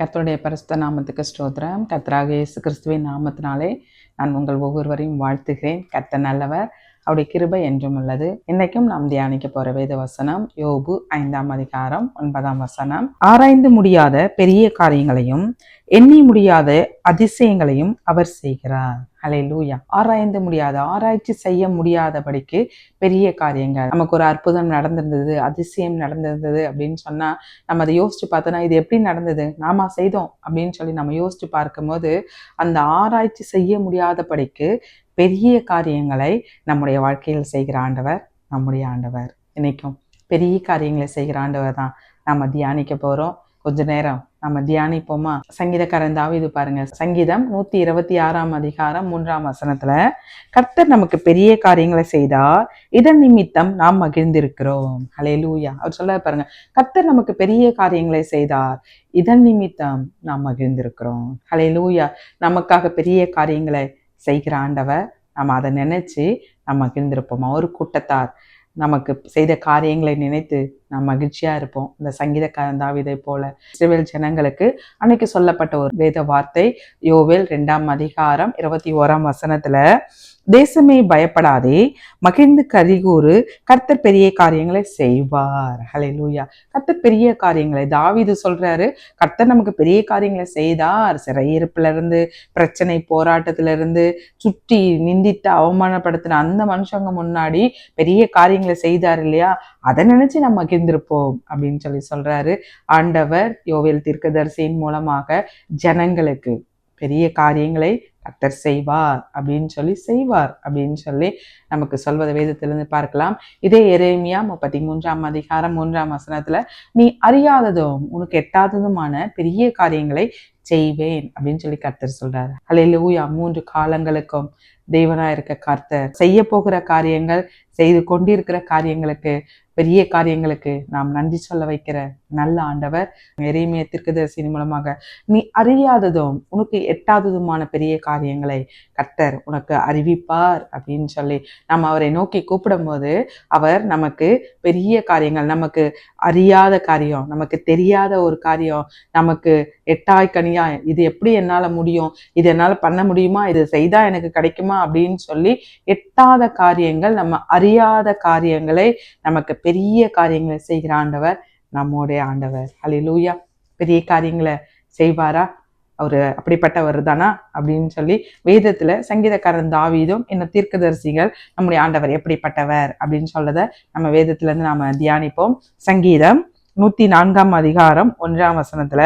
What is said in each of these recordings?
கர்த்தருடைய பரிசுத்த நாமத்துக்கு ஸ்தோத்திரம். கர்த்தராகிய இயேசு கிறிஸ்துவின் நாமத்தினாலே நான் உங்கள் ஒவ்வொருவரையும் வாழ்த்துகிறேன். கர்த்தர் நல்லவர், அவருடைய கிருபை என்றும் உள்ளது. இன்னைக்கும் நாம் தியானிக்க போற வேத வசனம் யோபு 5ஆம் அதிகாரம் 9ஆம் வசனம். ஆராய்ந்து முடியாத பெரிய காரியங்களையும் எண்ணி முடியாத அதிசயங்களையும் அவர் செய்கிறார். ஹல்லேலூயா. ஆராய்ந்து முடியாத, ஆராய்ச்சி செய்ய முடியாதபடிக்கு பெரிய காரியங்கள். நமக்கு ஒரு அற்புதம் நடந்திருந்தது, அதிசயம் நடந்திருந்தது அப்படின்னு சொன்னா நம்ம அதை யோசிச்சு பார்த்தோன்னா, இது எப்படி நடந்தது, நாம செய்தோம் அப்படின்னு சொல்லி நம்ம யோசிச்சு பார்க்கும்போது, அந்த ஆராய்ச்சி செய்ய முடியாதபடிக்கு பெரிய காரியங்களை நம்முடைய வாழ்க்கையில் செய்கிற ஆண்டவர் நம்முடைய ஆண்டவர். இன்னைக்கும் பெரிய காரியங்களை செய்கிற ஆண்டவர் தான் நம்ம தியானிக்க போறோம். கொஞ்ச நேரம் நம்ம தியானிப்போமா? சங்கீதக்காரன் தாவீது பாருங்க, சங்கீதம் 126ஆம் அதிகாரம் 3ஆம் வசனத்துல, கர்த்தர் நமக்கு பெரிய காரியங்களை செய்தார், இதன் நிமித்தம் நாம் மகிழ்ந்திருக்கிறோம். ஹல்லேலூயா. அவர் சொல்ல பாருங்க, கர்த்தர் நமக்கு பெரிய காரியங்களை செய்தார், இதன் நிமித்தம் நாம் மகிழ்ந்திருக்கிறோம். ஹல்லேலூயா. நமக்காக பெரிய காரியங்களை செய்கிற ஆண்டவர், நம்ம அதை நினைச்சு நம்ம மகிழ்ந்திருப்போமா? ஒரு கூட்டத்தார் நமக்கு செய்த காரியங்களை நினைத்து நாம் மகிழ்ச்சியா இருப்போம். இந்த சங்கீதக்காரன் தாவீதை போல இஸ்ரவேல் ஜனங்களுக்கு அன்னைக்கு சொல்லப்பட்ட ஒரு வேத வார்த்தை யோவேல் 2ஆம் அதிகாரம் 21ஆம் வசனத்துல, தேசமே பயப்படாதே, மகிழ்ந்து கரிகூறு, கர்த்தர் பெரிய காரியங்களை செய்வார். ஹல்லேலூயா. கர்த்தர் பெரிய காரியங்களை, தாவீது சொல்றாரு, கர்த்தர் நமக்கு பெரிய காரியங்களை செய்தார். சிறையிருப்புல இருந்து, பிரச்சனை போராட்டத்துல இருந்து, சுற்றி நிந்தித்து அவமானப்படுத்தின அந்த மனுஷங்க முன்னாடி பெரிய காரியங்களை செய்தார் இல்லையா, அதை நினைச்சு நம்ம மகிழ்ந்திருப்போம் அப்படின்னு சொல்லி சொல்றாரு ஆண்டவர். யோவேல் தீர்க்கதரிசியின் மூலமாக ஜனங்களுக்கு பெரிய காரியங்களை கர்த்தர் செய்வார் அப்படின்னு சொல்லி நமக்கு சொல்வதை வேதத்திலிருந்து பார்க்கலாம். இதே எரேமியா 33ஆம் அதிகாரம் 3ஆம் வசனத்துல, நீ அறியாததும் உனக்கு எட்டாததுமான பெரிய காரியங்களை செய்வேன் அப்படின்னு சொல்லி கர்த்தர் சொல்றாரு. ஹல்லேலூயா. 3 காலங்களுக்கும் தேவனா இருக்க கர்த்தர் செய்ய போகிற காரியங்கள், செய்து கொண்டிருக்கிற காரியங்களுக்கு, பெரிய காரியங்களுக்கு நாம் நன்றி சொல்ல வைக்கிற நல்ல ஆண்டவர். எரேமியா தீர்க்கதரிசியின் மூலமாக, நீ அறியாததும் உனக்கு எட்டாததுமான பெரிய காரியங்களை கர்த்தர் உனக்கு அறிவிப்பார் அப்படின்னு சொல்லி நம்ம அவரை நோக்கி கூப்பிடும் போது, அவர் நமக்கு பெரிய காரியங்கள், நமக்கு அறியாத காரியம், நமக்கு தெரியாத ஒரு காரியம், நமக்கு எட்டாய்கனியா, இது எப்படி என்னால முடியும், இது என்னால பண்ண முடியுமா, இது செய்தா எனக்கு கிடைக்குமா அப்படின்னு சொல்லி எட்டாத காரியங்கள், நம்ம அறியாத காரியங்களை, நமக்கு பெரிய காரியங்களை செய்கிற ஆண்டவர் நம்முடைய ஆண்டவர். ஹல்லேலூயா. பெரிய காரியங்களை செய்வாரா? அவரு அப்படிப்பட்டவர் தானா அப்படின்னு சொல்லி வேதத்துல சங்கீதக்காரன் தாவீதும் இன்னும் தீர்க்கதரிசிகள் நம்முடைய ஆண்டவர் எப்படிப்பட்டவர் அப்படின்னு சொல்லத நம்ம வேதத்துல இருந்து நாம தியானிப்போம். சங்கீதம் 104ஆம் அதிகாரம் 1ஆம் வசனத்துல,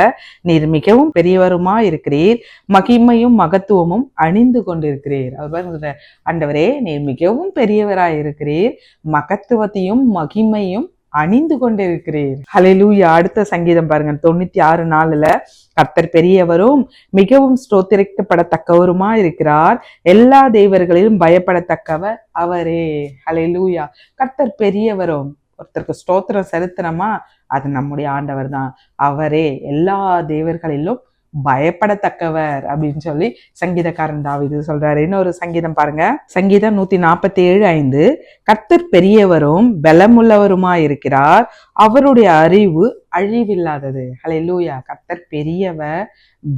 நீர் மிகவும் பெரியவருமா இருக்கிறீர், மகிமையும் மகத்துவமும் அணிந்து கொண்டிருக்கிறீர். அவர் ஆண்டவரே, நீர் மிகவும் பெரியவராய் இருக்கிறீர், மகத்துவத்தையும் மகிமையும் அணிந்து கொண்டிருக்கிறீர். ஹல்லேலூயா. அடுத்த சங்கீதம் பாருங்க, 96:4, கர்த்தர் பெரியவரும் மிகவும் ஸ்தோத்திரிக்கப்படத்தக்கவருமா இருக்கிறார், எல்லா தேவர்களிலும் பயப்படத்தக்கவர் அவரே. ஹல்லேலூயா. கர்த்தர் பெரியவரும், ஒருத்தருக்கு ஸ்தோத்திரம் செலுத்தணுமா, அது நம்முடைய ஆண்டவர் தான். அவரே எல்லா தேவர்களிலும் பயப்படத்தக்கவர் அப்படின்னு சொல்லி சங்கீதக்காரன் தாவீது சொல்றாரு. இன்னொரு சங்கீதம் பாருங்க, சங்கீதம் 147:5, கர்த்தர் பெரியவரும் பலமுள்ளவருமா இருக்கிறார், அவருடைய அறிவு அழிவில்லாதது. ஹல்லேலூயா. கர்த்தர் பெரியவர்,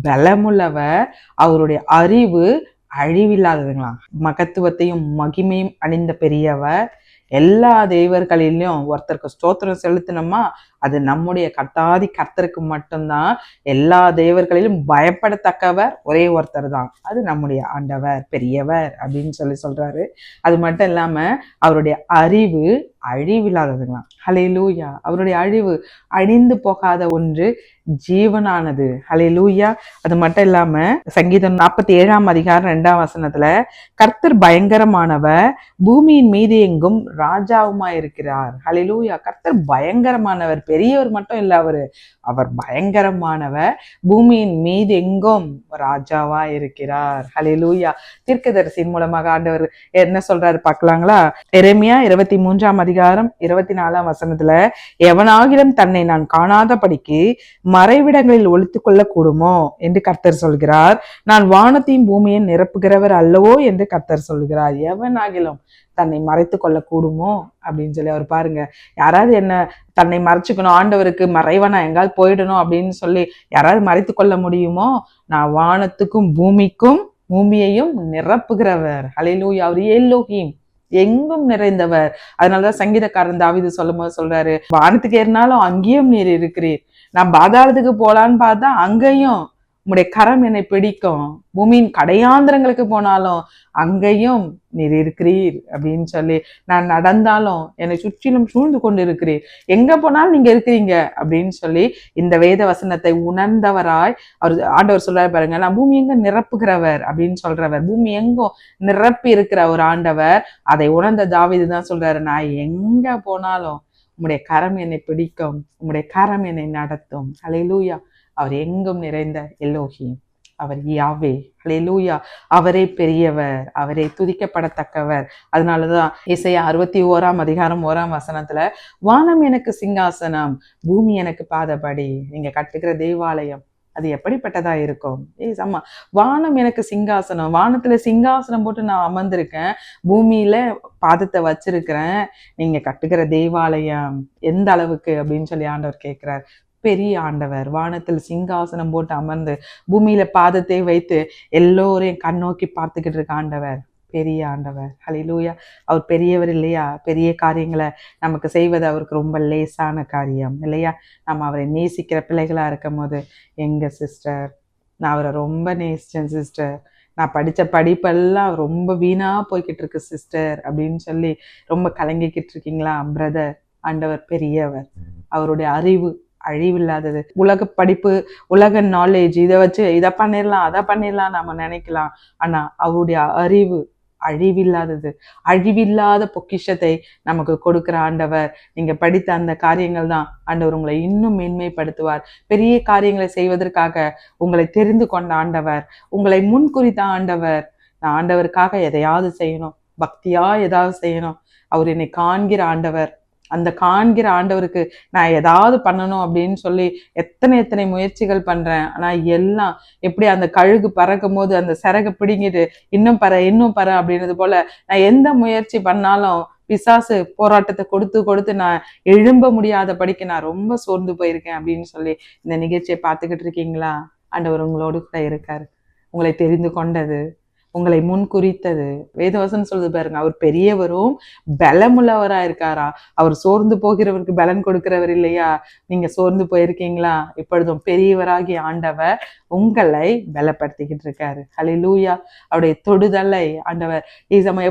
பலமுள்ளவர், அவருடைய அறிவு அழிவில்லாததுங்களா. மகத்துவத்தையும் மகிமையும் அணிந்த பெரியவர், எல்லா தேவர்களிலும் ஒருத்தருக்கு ஸ்தோத்திரம் செலுத்தணுமா, அது நம்முடைய கர்த்தாதி கர்த்தருக்கு மட்டும்தான். எல்லா தேவர்களிலும் பயப்படத்தக்கவர் ஒரே ஒருத்தர் தான், அது நம்முடைய ஆண்டவர், பெரியவர் அப்படின்னு சொல்லி சொல்றாரு. அது மட்டும் இல்லாம அவருடைய அறிவு அழிவில்லாததுங்களாம். ஹல்லேலூயா. அவருடைய அழிவு அழிந்து போகாத ஒன்று, ஜீவனானது. ஹல்லேலூயா. அது மட்டும் இல்லாம சங்கீதம் 47ஆம் அதிகாரம் 2ஆம் வசனத்துல, கர்த்தர் பயங்கரமானவர், பூமியின் மீது எங்கும் ராஜாவுமா இருக்கிறார். ஹல்லேலூயா. கர்த்தர் பயங்கரமானவர், பெரியவர் மட்டும் இல்ல, அவர் பயங்கரமானவர், பூமியின் மீது எங்கும் ராஜாவா இருக்கிறார். ஹல்லேலூயா. தீர்க்கதரிசியின் மூலமாக ஆண்டவர் என்ன சொல்றாரு பார்க்கலாங்களா? எரேமியா 23ஆம் அதிகாரம் 5:24 எவனாகிலும் தன்னை நான் காணாதபடிக்கு மறைவிடங்களில் ஒளித்துக் கொள்ள கூடுமோ என்று கர்த்தர் சொல்கிறார். நான் வானத்தையும் பூமியையும் நிரப்புகிறவர் அல்லவோ என்று கர்த்தர் சொல்கிறார். எவனாகிலும் தன்னை மறைத்து கொள்ள கூடுமோ அப்படின்னு சொல்லி அவர் பாருங்க. யாராவது என்ன தன்னை மறைச்சுக்கணும், ஆண்டவருக்கு மறைவனா எங்காவது போயிடணும் அப்படின்னு சொல்லி யாராவது மறைத்து கொள்ள முடியுமோ? நான் வானத்துக்கும் பூமியையும் நிரப்புகிறவர். ஹல்லேலூயா. அவர் எல்லோஹீம், எங்கும் நிறைந்தவர். அதனாலதான் சங்கீதக்காரன் தாவீது சொல்லும் போது சொல்றாரு, வானத்துக்கு ஏறினாலும் அங்கேயும் நீர் இருக்கிறீர், நான் பாதாளத்துக்கு போலான்னு பார்த்தா அங்கேயும் உம்முடைய கரம் என்னை பிடிக்கும், பூமியின் கடையாந்திரங்களுக்கு போனாலும் அங்கேயும் நீர் இருக்கிறீர் அப்படின்னு சொல்லி, நான் நடந்தாலும் என்னை சுற்றிலும் சூழ்ந்து கொண்டு இருக்கிறீர், எங்க போனாலும் நீங்க இருக்கிறீங்க அப்படின்னு சொல்லி இந்த வேத வசனத்தை உணர்ந்தவராய் அவர் ஆண்டவர் சொல்றாரு பாருங்க. நான் பூமி எங்க நிரப்புகிறவர் அப்படின்னு சொல்றவர், பூமி எங்கும் நிரப்பி இருக்கிற ஒரு ஆண்டவர். அதை உணர்ந்த தாவீது தான் சொல்றாரு, நான் எங்க போனாலும் உம்முடைய கரம் என்னை பிடிக்கும், உம்முடைய கரம் என்னை நடத்தும். ஹல்லேலூயா. அவர் எங்கும் நிறைந்த எல்லோஹீம், அவர் யாவே. ஹல்லேலூயா. அவரே பெரியவர், அவரே துதிக்கப்படத்தக்கவர். அதனாலதான் ஏசாயா 61:1 வானம் எனக்கு சிங்காசனம், பூமி எனக்கு பாதபடி. நீங்க கட்டுகிற தேவாலயம் அது எப்படிப்பட்டதா இருக்கும்? அம்மா, வானம் எனக்கு சிங்காசனம், வானத்துல சிங்காசனம் போட்டு நான் அமர்ந்திருக்கேன், பூமியில பாதத்தை வச்சிருக்கிறேன். நீங்க கட்டுகிற தேவாலயம் எந்த அளவுக்கு அப்படின்னு சொல்லி ஆண்டவர் கேட்கிறார். பெரிய ஆண்டவர், வானத்தில் சிங்காசனம் போட்டு அமர்ந்து பூமியில பாதத்தை வைத்து எல்லோரையும் கண்ணோக்கி பார்த்துக்கிட்டு இருக்க ஆண்டவர், பெரிய ஆண்டவர். ஹல்லேலூயா. அவர் பெரியவர் இல்லையா? பெரிய காரியங்களை நமக்கு செய்வது அவருக்கு ரொம்ப லேசான காரியம் இல்லையா? நம்ம அவரை நேசிக்கிற பிள்ளைகளா இருக்கும் போது, எங்க சிஸ்டர், நான் அவரை ரொம்ப நேசிச்சேன் சிஸ்டர், நான் படித்த படிப்பெல்லாம் ரொம்ப வீணா போய்கிட்டு இருக்கு சிஸ்டர் அப்படின்னு சொல்லி ரொம்ப கலங்கிக்கிட்டு இருக்கீங்களா? பிரதர், ஆண்டவர் பெரியவர், அவருடைய அறிவு அழிவில்லாதது. உலக படிப்பு, உலக நாலேஜ், இதை வச்சு இதை பண்ணிடலாம் அதை பண்ணிடலாம் நம்ம நினைக்கலாம். ஆனா அவருடைய அறிவு அழிவில்லாதது. அழிவில்லாத பொக்கிஷத்தை நமக்கு கொடுக்கிற ஆண்டவர். நீங்க படித்த அந்த காரியங்கள் தான் ஆண்டவர் உங்களை இன்னும் மேன்மைப்படுத்துவார். பெரிய காரியங்களை செய்வதற்காக உங்களை தெரிந்து கொண்ட ஆண்டவர், உங்களை முன்குறித்த ஆண்டவர். நான் ஆண்டவருக்காக எதையாவது செய்யணும், பக்தியா ஏதாவது செய்யணும். அவர் என்னை காண்கிற ஆண்டவர். அந்த காண்கிற ஆண்டவருக்கு நான் ஏதாவது பண்ணணும் அப்படின்னு சொல்லி எத்தனை முயற்சிகள் பண்றேன். ஆனா எல்லாம் எப்படி அந்த கழுகு பறக்கும் போது அந்த சிறகை பிடிங்கிட்டு இன்னும் பற அப்படின்றது போல, நான் எந்த முயற்சி பண்ணாலும் பிசாசு போராட்டத்தை கொடுத்து நான் எழும்ப முடியாத படிக்க நான் ரொம்ப சோர்ந்து போயிருக்கேன் அப்படின்னு சொல்லி இந்த நிகழ்ச்சியை பார்த்துக்கிட்டு இருக்கீங்களா? ஆண்டவர் உங்களோடு கூட இருக்காரு. உங்களை தெரிந்து கொண்டது, உங்களை முன் குறித்தது. வேதவசனம் சொல்லுது பாருங்க, அவர் பெரியவரும் பலமுள்ளவரா இருக்காரா. அவர் சோர்ந்து போகிறவருக்கு பலன் கொடுக்கிறவர் இல்லையா? நீங்க சோர்ந்து போயிருக்கீங்களா? இப்பொழுதும் பெரியவராகிய ஆண்டவர் உங்களை பலப்படுத்திக்கிட்டு இருக்காரு. ஹல்லேலூயா. அவருடைய தொடுதலை ஆண்டவர்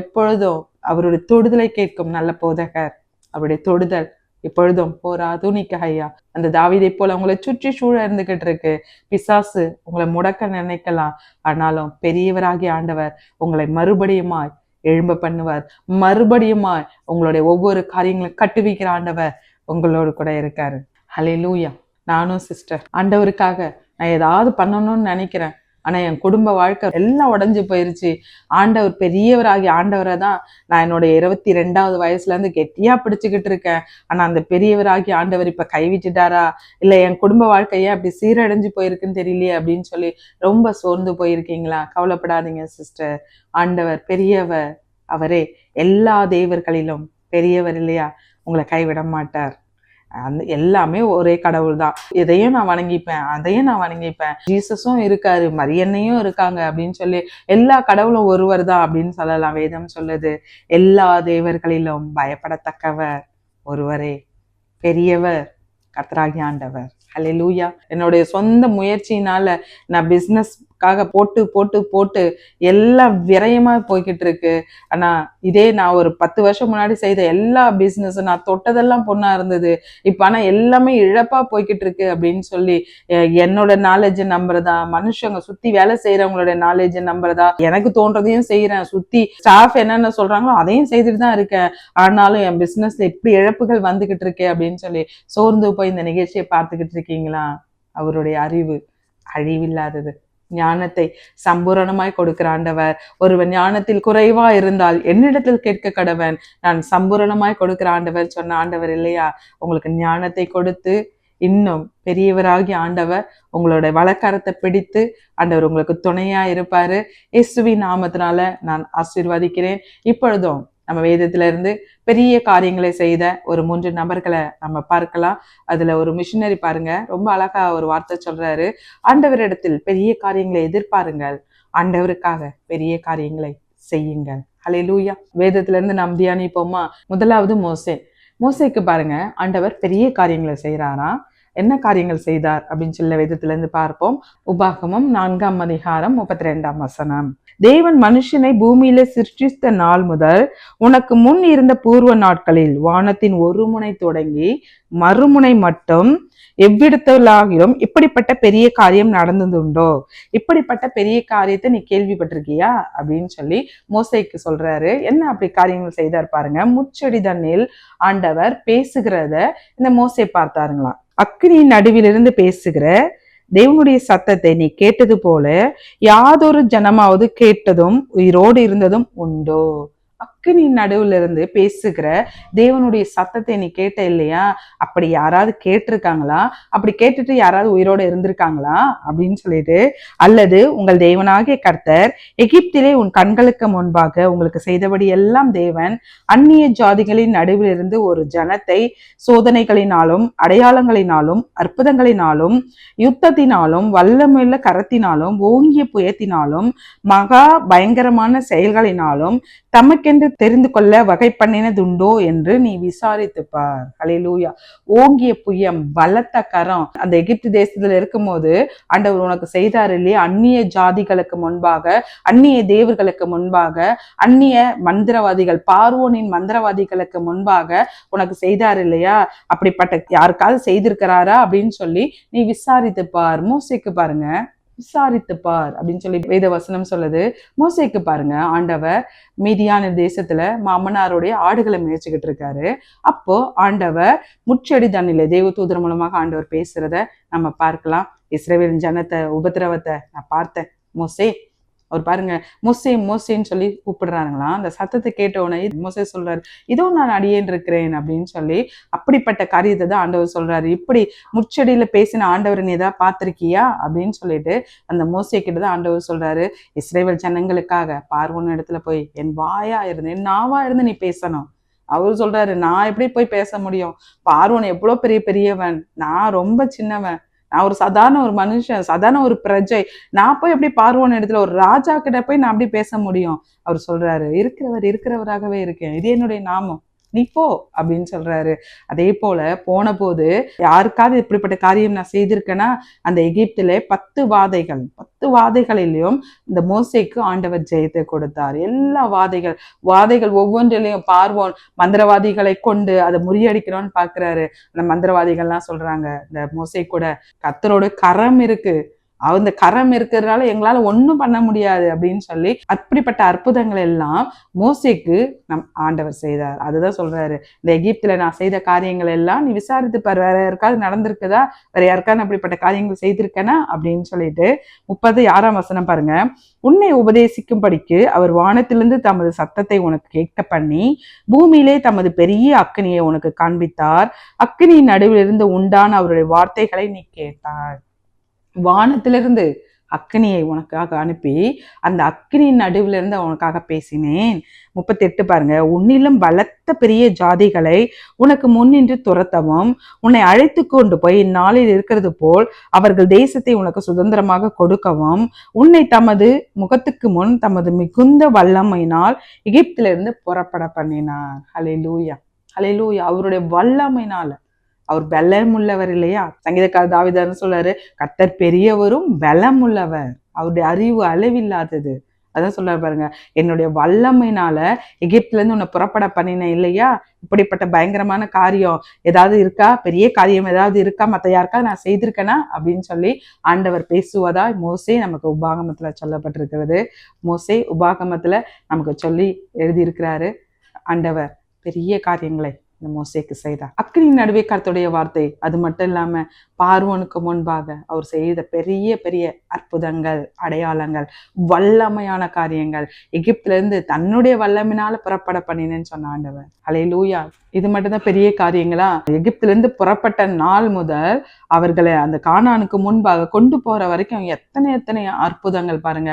எப்பொழுதும் அவருடைய தொடுதலை கேட்கும் நல்ல போதகர். அவருடைய தொடுதல் இப்பொழுதும் போராது நிக்க ஐயா. அந்த தாவீதை போல உங்களை சுற்றி சூழ இருந்துகிட்டு இருக்கு. பிசாசு உங்களை முடக்க நினைக்கலாம், ஆனாலும் பெரியவராகிய ஆண்டவர் உங்களை மறுபடியுமாய் எழும்ப பண்ணுவார். மறுபடியுமாய் உங்களுடைய ஒவ்வொரு காரியங்களும் கட்டுவிக்கிற ஆண்டவர் உங்களோடு கூட இருக்காரு. ஹல்லேலூயா. நானும் சிஸ்டர் ஆண்டவருக்காக நான் ஏதாவது பண்ணணும்னு நினைக்கிறேன். ஆனா என் குடும்ப வாழ்க்கை எல்லாம் உடஞ்சு போயிருச்சு. ஆண்டவர் பெரியவராகிய ஆண்டவரை தான் நான் என்னோட 22வது வயசுல இருந்து கெட்டியா பிடிச்சுக்கிட்டு இருக்கேன். ஆனா அந்த பெரியவராகிய ஆண்டவர் இப்ப கைவிட்டுட்டாரா, இல்ல என் குடும்ப வாழ்க்கையே அப்படி சீரடைஞ்சு போயிருக்குன்னு தெரியலையே அப்படின்னு சொல்லி ரொம்ப சோர்ந்து போயிருக்கீங்களா? கவலைப்படாதீங்க சிஸ்டர். ஆண்டவர் பெரியவர். அவரே எல்லா தேவர்களிலும் பெரியவர் இல்லையா? உங்களை கைவிட மாட்டார். அந்த எல்லாமே ஒரே கடவுள் தான். இதையும் நான் வணங்கிப்பேன், அதையும் நான் வணங்கிப்பேன், ஜீசஸும் இருக்காரு, மரியன்னையும் இருக்காங்க அப்படின்னு சொல்லி எல்லா கடவுளும் ஒருவர் தான் அப்படின்னு சொல்லலாம். வேதம் சொல்லுது, எல்லா தேவர்களிலும் பயப்படத்தக்கவர் ஒருவரே, பெரியவர், கர்த்தராகிய ஆண்டவர். ஹல்லேலூயா. என்னுடைய சொந்த முயற்சியினால நான் பிஸ்னஸ்க்காக போட்டு எல்லாம் விரயமா போய்கிட்டு இருக்கு. ஆனா இதே நான் ஒரு 10 வருஷம் முன்னாடி செய்த எல்லா பிஸ்னஸும் நான் தொட்டதெல்லாம் பொண்ணா இருந்தது. இப்ப ஆனா எல்லாமே இழப்பா போய்கிட்டு இருக்கு அப்படின்னு சொல்லி என்னோட நாலேஜை நம்புறதா, மனுஷங்க சுத்தி வேலை செய்யறவங்களோட நாலேஜை நம்புறதா, எனக்கு தோன்றதையும் செய்யறேன், சுத்தி ஸ்டாஃப் என்னென்ன சொல்றாங்களோ அதையும் செய்துட்டு தான் இருக்கேன். ஆனாலும் என் பிசினஸ்ல இப்படி இழப்புகள் வந்துகிட்டு இருக்கே அப்படின்னு சொல்லி சோர்ந்து போய் இந்த நிகழ்ச்சியை பார்த்துக்கிட்டு இருக்கீங்களா? அவருடைய அறிவு அழிவில்லாதது. ஞானத்தை சம்பூரணமாய் கொடுக்கிற ஆண்டவர். ஒருவன் ஞானத்தில் குறைவா இருந்தால் என்னிடத்தில் கேட்க கடவன், நான் சம்பூரணமாய் கொடுக்கிற ஆண்டவர் சொன்ன ஆண்டவர் இல்லையா? உங்களுக்கு ஞானத்தை கொடுத்து இன்னும் பெரியவராகி ஆண்டவர் உங்களோட வழக்கரத்தை பிடித்து ஆண்டவர் உங்களுக்கு துணையா இருப்பாரு. இயேசுவின் நாமத்தினால நான் ஆசீர்வதிக்கிறேன். இப்பொழுதும் நம்ம வேதத்துல இருந்து பெரிய காரியங்களை செய்த ஒரு 3 நபர்களை நம்ம பார்க்கலாம். அதுல ஒரு மிஷினரி பாருங்க, ரொம்ப அழகா ஒரு வார்த்தை சொல்றாரு, ஆண்டவரிடத்தில் பெரிய காரியங்களை எதிர்பாருங்கள், ஆண்டவருக்காக பெரிய காரியங்களை செய்யுங்கள். ஹல்லேலூயா. வேதத்துல இருந்து நாம் தியானிப்போமா? முதலாவது மோசேக்கு பாருங்க, ஆண்டவர் பெரிய காரியங்களை செய்யறாராம். என்ன காரியங்கள் செய்தார் அப்படின்னு சொல்ல வேதத்துல இருந்து பார்ப்போம். உபாகமம் 4ஆம் அதிகாரம் 32ஆம் வசனம். தேவன் மனுஷனை பூமியில சிருஷ்டித்த நாள் முதல் உனக்கு முன் இருந்த பூர்வ நாட்களில் வானத்தின் ஒரு முனை தொடங்கி மறுமுனை மட்டும் எவ்விடத்திலாகிலும் இப்படிப்பட்ட பெரிய காரியம் நடந்ததுண்டோ? இப்படிப்பட்ட பெரிய காரியத்தை நீ கேள்விப்பட்டிருக்கியா அப்படின்னு சொல்லி மோசேக்கு சொல்றாரு. என்ன அப்படி காரியங்கள் செய்தார் பாருங்க. முச்செடி தண்ணில் ஆண்டவர் பேசுகிறத இந்த மோசே பார்த்தாருங்களாம். அக்கினியின் நடுவிலிருந்து பேசுகிற தேவனுடைய சத்தத்தை நீ கேட்டது போல யாதொரு ஜனமாவது கேட்டதும் உயிரோடு இருந்ததும் உண்டோ? அக்கினியின் நடுவுல இருந்து பேசுகிற தேவனுடைய சத்தத்தை நீ கேட்ட இல்லையா? அப்படி யாராவது கேட்டிருக்காங்களா? அப்படி கேட்டுட்டு யாராவது உயிரோட இருந்திருக்காங்களா அப்படின்னு சொல்லிட்டு, அல்லது உங்கள் தேவனாகிய கர்த்தர் எகிப்திலே உன் கண்களுக்கு முன்பாக உங்களுக்கு செய்தபடி எல்லாம் தேவன் அந்நிய ஜாதிகளின் நடுவில் இருந்து ஒரு ஜனத்தை சோதனைகளினாலும் அடையாளங்களினாலும் அற்புதங்களினாலும் யுத்தத்தினாலும் வல்லமையுள்ள கரத்தினாலும் ஓங்கிய புயத்தினாலும் மகா பயங்கரமான செயல்களினாலும் தமக்கென்று தெரிந்து கொள்ள வகை பண்ணினதுண்டோ என்று நீ விசாரித்து பார். ஹல்லேலூயா. ஓங்கிய புயம், பலத்த கரம் அந்த எகிப்து தேசத்துல இருக்கும் போது ஆண்டவர் உனக்கு செய்தார் இல்லையா? அந்நிய ஜாதிகளுக்கு முன்பாக, அந்நிய தேவர்களுக்கு முன்பாக, அந்நிய மந்திரவாதிகள், பார்வோனின் மந்திரவாதிகளுக்கு முன்பாக உனக்கு செய்தார் இல்லையா? அப்படிப்பட்ட யாருக்காவது செய்திருக்கிறாரா அப்படின்னு சொல்லி நீ விசாரித்து பார். மோசேக்கு பாருங்க, விசாரித்து பார் அப்படின்னு சொல்லி வேத வசனம் சொல்லுது. மோசேக்கு பாருங்க, ஆண்டவர் மீதியான தேசத்துல மாமனாருடைய ஆடுகளை மேய்ச்சிக்கிட்டு இருக்காரு. அப்போ ஆண்டவர் முச்செடி தண்ணில தேவதூதர் மூலமாக ஆண்டவர் பேசுறத நம்ம பார்க்கலாம். இஸ்ரவேல் ஜனத்தை உபத்திரவத்தை நான் பார்த்தேன் மோசே. அவர் பாருங்க, மோசேன்னு சொல்லி கூப்பிடுறாங்களாம். அந்த சத்தத்தை கேட்ட உடனே மோசே சொல்றாரு, இதோ நான் அடியேன் இருக்கிறேன் அப்படின்னு சொல்லி அப்படிப்பட்ட காரியத்தை தான் ஆண்டவர் சொல்றாரு. இப்படி முச்செடியில பேசின ஆண்டவர் நீ ஏதாவது பார்த்திருக்கியா அப்படின்னு சொல்லிட்டு அந்த மோசே கிட்டதான் ஆண்டவர் சொல்றாரு, இஸ்ரவேல் ஜனங்களுக்காக பார்வோன் இடத்துல போய் என் வாயா இருந்து, என் நாவா இருந்து நீ பேசணும். அவரு சொல்றாரு, நான் எப்படி போய் பேச முடியும்? பார்வோன் எவ்வளவு பெரியவன், நான் ரொம்ப சின்னவன், நான் ஒரு சாதாரண ஒரு மனுஷன், சாதாரண ஒரு பிரஜை, நான் போய் எப்படி பார்வோன் இடத்துல ஒரு ராஜா கிட்ட போய் நான் அப்படி பேச முடியும்? அவர் சொல்றாரு, இருக்கிறவராகவே இருக்கேன், இது என்னுடைய நாமம், நீ போ அப்படின்னு சொல்றாரு. அதே போல போன போது யாருக்காவது இப்படிப்பட்ட காரியம் நான் செய்திருக்கேன்னா, அந்த எகிப்திலே 10 வாதைகளிலும் இந்த மோசேக்கு ஆண்டவர் ஜெயத்தை கொடுத்தார். எல்லா வாதைகள் ஒவ்வொன்றிலையும் பார்வோன் மந்திரவாதிகளை கொண்டு அதை முறியடிக்கணும்னு பாக்குறாரு. அந்த மந்திரவாதிகள்லாம் சொல்றாங்க, இந்த மோசே கூட கர்த்தரோட கரம் இருக்கு, அந்த கரம் இருக்கிறதுனால எங்களால ஒண்ணும் பண்ண முடியாது அப்படின்னு சொல்லி அப்படிப்பட்ட அற்புதங்கள் எல்லாம் மோசேக்கு ஆண்டவர் செய்தார். அதுதான் சொல்றாரு, இந்த எகிப்துல நான் செய்த காரியங்கள் எல்லாம் நீ விசாரித்து பாரு, வேற யாருக்காவது நடந்திருக்குதா, வேற யாருக்காவது அப்படிப்பட்ட காரியங்கள் செய்திருக்கேனா அப்படின்னு சொல்லிட்டு 36ஆம் வசனம் பாருங்க. உன்னை உபதேசிக்கும்படிக்கு அவர் வானத்திலிருந்து தமது சத்தத்தை உனக்கு கேட்க பண்ணி பூமியிலே தமது பெரிய அக்கினியை உனக்கு காண்பித்தார். அக்கினியின் நடுவில் இருந்து உண்டான அவருடைய வார்த்தைகளை நீ கேட்டாய். வானத்திலிருந்து அக்கினியை உனக்காக அனுப்பி அந்த அக்கினியின் நடுவில் இருந்து உனக்காக பேசினேன். 38 பாருங்க. உன்னிலும் பலத்த பெரிய ஜாதிகளை உனக்கு முன்னின்று துரத்தவும் உன்னை அழைத்து கொண்டு போய் இந்நாளில் இருக்கிறது போல் அவர்கள் தேசத்தை உனக்கு சுதந்திரமாக கொடுக்கவும் உன்னை தமது முகத்துக்கு முன் தமது மிகுந்த வல்லமையினால் எகிப்திலிருந்து புறப்பட பண்ணினார். ஹல்லேலூயா, ஹல்லேலூயா. அவருடைய வல்லமையினால, அவர் பலம் உள்ளவர் இல்லையா? சங்கீதக்காரர் தாவீது சொல்றாரு, கர்த்தர் பெரியவரும் பலம் உள்ளவர், அவருடைய அறிவு அளவில்லாதது. அதான் சொல்றாரு பாருங்க, என்னுடைய வல்லமையினால எகிப்துல இருந்து உன்னை புறப்பட பண்ணினேன் இல்லையா? இப்படிப்பட்ட பயங்கரமான காரியம் ஏதாவது இருக்கா? பெரிய காரியம் ஏதாவது இருக்கா? மத்த யாருக்காவது நான் செய்திருக்கேனா அப்படின்னு சொல்லி ஆண்டவர் பேசுவதா மோசே நமக்கு உபாகமத்துல சொல்லப்பட்டிருக்கிறது. மோசே உபாகமத்துல நமக்கு சொல்லி எழுதி இருக்கிறாரு, ஆண்டவர் பெரிய காரியங்களை இந்த மோசேக்கு செய்தார். அக்கினி நடுவே கர்த்தருடைய வார்த்தை. அது மட்டும் இல்லாம பார்வோனுக்கு முன்பாக அவர் செய்த பெரிய பெரிய அற்புதங்கள், அடையாளங்கள், வல்லமையான காரியங்கள், எகிப்திலிருந்து தன்னுடைய வல்லமையினால புறப்பட பண்ணினேன்னு சொன்ன ஆண்டவர். ஹல்லேலூயா. இது மட்டும்தான் பெரிய காரியங்களா? எகிப்திலிருந்து புறப்பட்ட நாள் முதல் அவர்களை அந்த கானானுக்கு முன்பாக கொண்டு போற வரைக்கும் எத்தனை எத்தனை அற்புதங்கள் பாருங்க.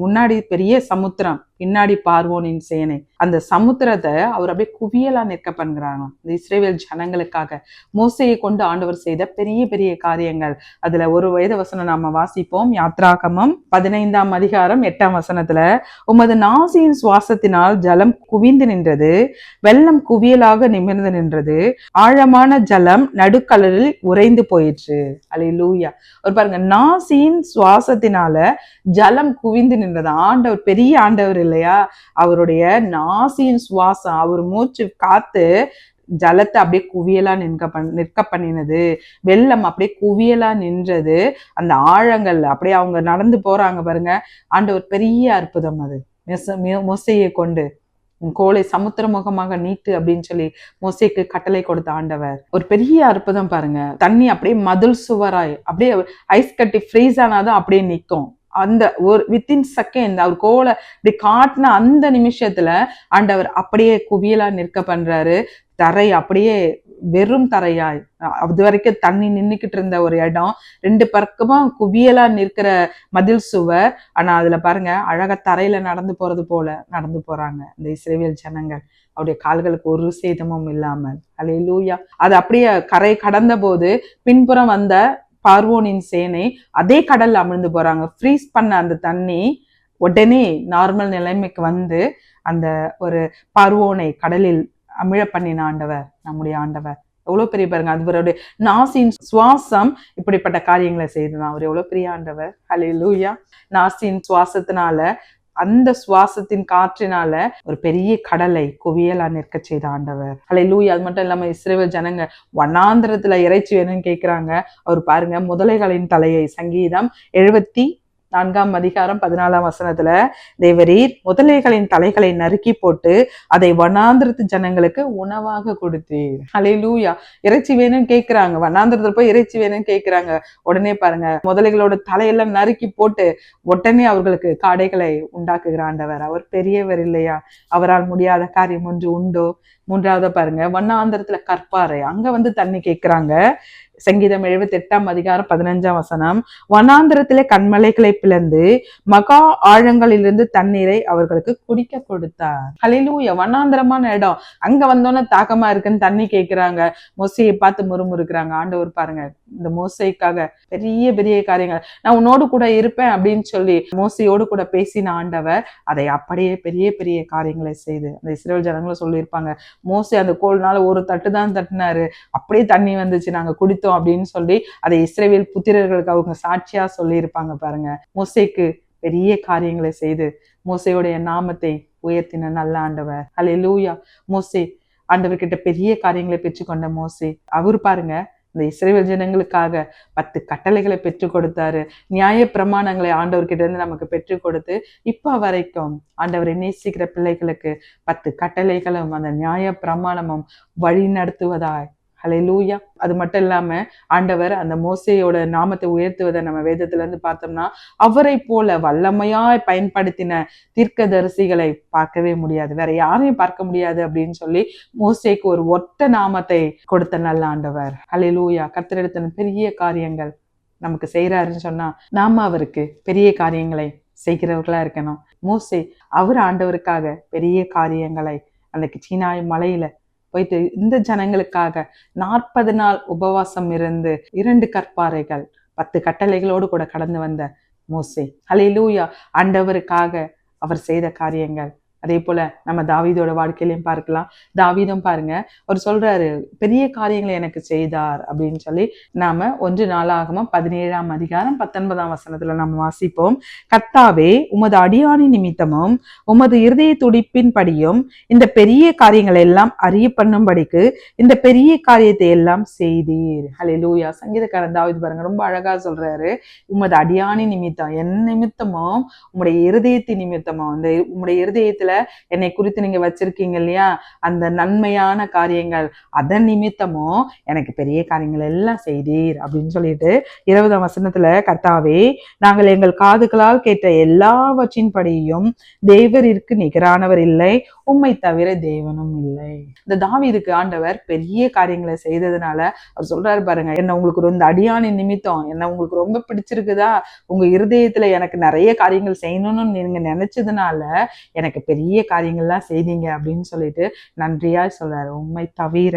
முன்னாடி பெரிய சமுத்திரம், பின்னாடி பார்வோனின் சேனை. அந்த சமுத்திரத்தை அவர் அப்படியே குவியலா நிற்க பண்ணுறாங்க இந்த இஸ்ரேல் ஜனங்களுக்காக. மோசையை கொண்டு ஆண்டவர் செய்த பெரிய பெரிய காரியங்கள். அதுல ஒரு வேத வசனம் நாம வாசிப்போம். யாத்ராகமம் 15ஆம் அதிகாரம் 8ஆம் வசனத்துல, உமது நாசியின் சுவாசத்தினால் ஜலம் குவிந்து நின்றது, வெள்ளம் குவியலாக நிமிர்ந்து நின்றது, ஆழமான ஜலம் நடுக்கடலில் உறைந்து போயிற்று. அல்லேலூயா. ஒரு பாருங்க, நாசியின் சுவாசத்தினால ஜலம் குவிந்து நின்றது. ஆண்டவர் பெரிய ஆண்டவர் இல்லையா? அவருடைய நாசியின் சுவாசம், அவர் மூச்சு காத்து ஜலத்தை அப்படியே குவியலா நிற்க பண்ணினது. வெள்ளம் அப்படியே குவியலா நின்றது. அந்த ஆழங்கள் அப்படியே அவங்க நடந்து போறாங்க பாருங்க. ஆண்டவர் பெரிய அற்புதம் அது. மோசையை கொண்டு கோலை சமுத்திர முகமாக நீட்டு அப்படின்னு சொல்லி மோசேக்கு கட்டளை கொடுத்த ஆண்டவர். ஒரு பெரிய அற்புதம் பாருங்க. தண்ணி அப்படியே மதில் சுவராய் அப்படியே ஐஸ் கட்டி ஃப்ரீஸ் ஆனாதான் அப்படியே நிற்கும். அந்த ஒரு வித்தின் செகண்ட் அவர் கோலை இப்படி காட்டின அந்த நிமிஷத்துல ஆண்டவர் அப்படியே குவியலா நிற்க பண்றாரு. தரை அப்படியே வெறும் தரையாய், அது வரைக்கும் தண்ணி நின்னுக்கிட்டு இருந்த ஒரு இடம் 2 பக்கமா குவியலா நிற்கிற மதில் சுவர். ஆனா அதுல பாருங்க, அழகா தரையில நடந்து போறது போல நடந்து போறாங்க இந்த இஸ்ரவேல் ஜனங்கள். அவருடைய கால்களுக்கு ஒரு சேதமும் இல்லாமல். அல்லேலூயா. அது அப்படியே கரை கடந்த போது பின்புறம் வந்த பார்வோனின் சேனை அதே கடல்ல அமிழ்ந்து போறாங்க. ஃப்ரீஸ் பண்ண அந்த தண்ணி உடனே நார்மல் நிலைமைக்கு வந்து அந்த ஒரு பார்வோனை கடலில் அமிழ பண்ணின ஆண்டவர் நம்முடைய ஆண்டவர். எவ்வளவு பெரிய பாருங்க. அவருடைய நாசின் சுவாசம் இப்படிப்பட்ட காரியங்களை செய்துதான். அவர் எவ்வளவு பெரிய ஆண்டவர். ஹல்லேலூயா. நாசின் சுவாசத்தினால, அந்த சுவாசத்தின் காற்றினால ஒரு பெரிய கடலை குவியலா நிற்க செய்த ஆண்டவர். ஹல்லேலூயா. அது மட்டும் இல்லாம இஸ்ரவேல் ஜனங்க வனாந்திரத்துல இறைச்சி வேணும்னு கேட்கிறாங்க. அவர் பாருங்க, முதலைகளின் தலையை, சங்கீதம் 74ஆம் அதிகாரம் 14ஆம் வசனத்துல, தேவரீர் முதலைகளின் தலைகளை நறுக்கி போட்டு அதை வனாந்திரத்து ஜனங்களுக்கு உணவாக கொடுத்தீர். ஹல்லேலூயா. இறைச்சி வேணும்னு கேட்கிறாங்க. வனாந்திரத்துல போய் இறைச்சி வேணும்னு கேட்கிறாங்க. உடனே பாருங்க, முதலைகளோட தலையெல்லாம் நறுக்கி போட்டு உடனே அவர்களுக்கு காடைகளை உண்டாக்குகிற ஆண்டவர். அவர் பெரியவர் இல்லையா? அவரால் முடியாத காரியம் ஒன்று உண்டோ? 3வது பாருங்க, வனாந்திரத்துல கற்பாறை, அங்க வந்து தண்ணி கேட்கிறாங்க. சங்கீதம் 78ஆம் அதிகாரம் 15ஆம் வசனம், வனாந்திரத்திலே கண்மலைகளை பிளந்து மகா ஆழங்களிலிருந்து தண்ணீரை அவர்களுக்கு குடிக்க கொடுத்தார். ஹல்லேலூயா. வனாந்திரமான இடம், அங்க வந்தோன்னே தாகமா இருக்குன்னு தண்ணி கேட்கிறாங்க. மோசையை பார்த்து முறுமுறுக்கிறாங்க. ஆண்டவர் பாருங்க, இந்த மோசைக்காக பெரிய பெரிய காரியங்கள், நான் உன்னோடு கூட இருப்பேன் அப்படின்னு சொல்லி மோசையோடு கூட பேசின ஆண்டவர் அதை அப்படியே பெரிய பெரிய காரியங்களை செய்து அந்த இஸ்ரவேல் ஜனங்களும் சொல்லியிருப்பாங்க, மோசை அந்த கோல்னால ஒரு தட்டு தான் தட்டினாரு, அப்படியே தண்ணி வந்துச்சு, நாங்க குடித்தோம் அப்படின்னு சொல்லி அதை இஸ்ரவேல் புத்திரர்களுக்கு அவங்க சாட்சியா சொல்லி இருப்பாங்க பாருங்க. மோசேக்கு பெரிய காரியங்களை செய்து மோசையுடைய நாமத்தை உயர்த்தின நல்ல ஆண்டவர். அல்லேலூயா. மோசே ஆண்டவர்கிட்ட பெரிய காரியங்களை பெற்றுக்கொண்ட மோசே, அவர் பாருங்க இந்த இஸ்ரவேல் ஜனங்களுக்காக 10 கட்டளைகளை பெற்றுக் கொடுத்தாரு. நியாய பிரமாணங்களை ஆண்டவர்கிட்ட இருந்து நமக்கு பெற்றுக் கொடுத்து இப்ப வரைக்கும் ஆண்டவரை நேசிக்கிற பிள்ளைகளுக்கு 10 கட்டளைகளும் அந்த நியாய பிரமாணமும் வழி நடத்துவதாய். ஹல்லேலூயா. அது மட்டும் இல்லாம ஆண்டவர் அந்த மோசேயோட நாமத்தை உயர்த்துவதை நம்ம வேதத்துல இருந்து பார்த்தோம்னா, அவரை போல வல்லமையாய் பயன்படுத்தின தீர்க்கதரிசிகளை பார்க்கவே முடியாது, வேற யாரையும் பார்க்க முடியாது அப்படின்னு சொல்லி மோசேக்கு ஒரு ஒத்த நாமத்தை கொடுத்த நல்ல ஆண்டவர். ஹல்லேலூயா. கர்த்தரிடத்தின் பெரிய காரியங்கள் நமக்கு செய்யறாருன்னு சொன்னா நாம அவருக்கு பெரிய காரியங்களை செய்கிறவர்களா இருக்கணும். மோசே அவர் ஆண்டவருக்காக பெரிய காரியங்களை அந்த சீனாய் மலையில போயிட்டு இந்த ஜனங்களுக்காக 40 நாள் உபவாசம் இருந்து 2 கற்பாறைகள் 10 கட்டளைகளோடு கூட கடந்து வந்த மோசே. ஹல்லேலூயா. ஆண்டவருக்காக அவர் செய்த காரியங்கள் அதே போல நம்ம தாவீதோட வாழ்க்கையிலையும் பார்க்கலாம். தாவீதும் பாருங்க, அவர் சொல்றாரு பெரிய காரியங்களை எனக்கு செய்தார் அப்படின்னு சொல்லி. நாம 1 நாளாகமம் 17ஆம் அதிகாரம் 19ஆம் வசனத்துல நம்ம வாசிப்போம். கர்த்தாவே, உமது அடியானி நிமித்தமும் உமது இருதய துடிப்பின் படியும் இந்த பெரிய காரியங்களை எல்லாம் அறிய பண்ணும்படிக்கு இந்த பெரிய காரியத்தை எல்லாம் செய்தீர். ஹல்லேலூயா. சங்கீதக்காரன் தாவீது பாருங்க ரொம்ப அழகா சொல்றாரு, உமது அடியானி நிமித்தம், என் நிமித்தமும் உம்முடைய இருதயத்தின் நிமித்தமும், இந்த உம்முடைய இருதயத்துல இருதயத்துல என்னை குறித்து நீங்க வச்சிருக்கீங்க இல்லையா, அந்த நன்மையான காரியங்கள், அதன் நிமித்தமும் எனக்கு பெரிய காரியங்கள் எல்லாம் செய்தீர் அப்படின்னு சொல்லிட்டு 20ஆம் வசனத்துல, கர்த்தாவே நாங்கள் எங்கள் காதுகளால் கேட்ட எல்லாவற்றின் படியும் தேவரிற்கு நிகரானவர் இல்லை, உம்மை தவிர தேவனும் இல்லை. இந்த தாவீதுக்கு ஆண்டவர் பெரிய காரியங்களை செய்ததுனால அவர் சொல்றாரு பாருங்க, என்ன உங்களுக்கு இந்த அடியானின் நிமித்தம் என்ன உங்களுக்கு ரொம்ப பிடிச்சிருக்குதா, உங்க இருதயத்துல எனக்கு நிறைய காரியங்கள் செய்யணும்னு நீங்க நினைச்சதுனால எனக்கு பெரிய காரியங்கள்லாம் செய்தீங்க அப்படின்னு சொல்லிட்டு நன்றியா சொல்றாரு. உம்மை தவிர